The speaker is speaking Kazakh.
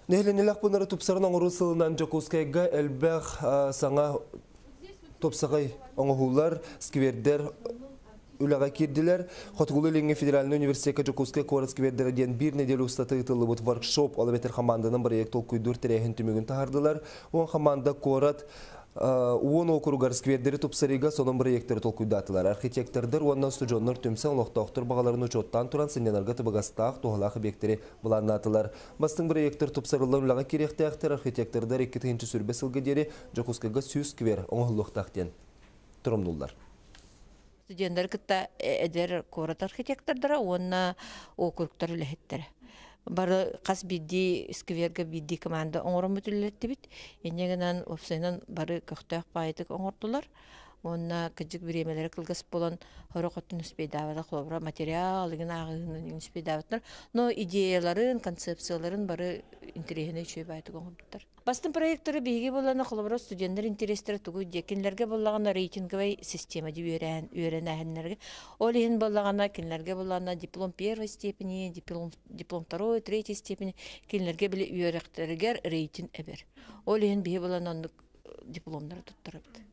Нехленелек bunları тупсарын оңыру сылынан Жокускайга әлбәқ саңа топсағай оңығулар, сквердер үліға керділер. Хотғулы Ленге Федеральный университетке Жокускай Корат сквердері ден бір неделі ұстаты ұтылы бұд воркшоп олабетер команданың проект ол көйдір тірейін түмігін тағардылар. Он команда Корат Уон округар сквердері топсарыға соның проекттері толкуйдатылар. Архитектордар оннан студионлар түмсен лоқтауқтыр бағаларын учоттан тұран сенденарға тыбығастақ тоғылақ объекттері бұланнатылар. Бастың проекттер топсарылар үліға керекті ақтыр архитектордар 2-тінші сүрбе сылғедері Жокускайға сүйіз сквер оңғылықтақтен тұрымдылар. Студенттер кітті әдер Корат архитектордары, онна округтар үліхеттері. Бары қас бидді, скверге бидді команда оңырым өтілетті бит. Енегінен опсайынан бары көқтәк байытық оңырдылар. Онна кәджік біремелері кілгіс болан хорақоттың үспейдавада қолабыра материалығын ағығының үспейдавадылар. Но идеяларын, концепцияларын бары интерегіне үшей байытық оңырдылар. Бастың проекттері бейге боланы қолабыра студенттер интерестері тұғы декенлерге болағына рейтинговай система де үйерен әхінлерге. Ол ең болағына кенлерге болағына диплом первой степени, диплом второй, третьей степени, кенлерге білі үйеректерігер рейтинг әбер. Ол ең бейге боланы дипломдары тұттырыпты.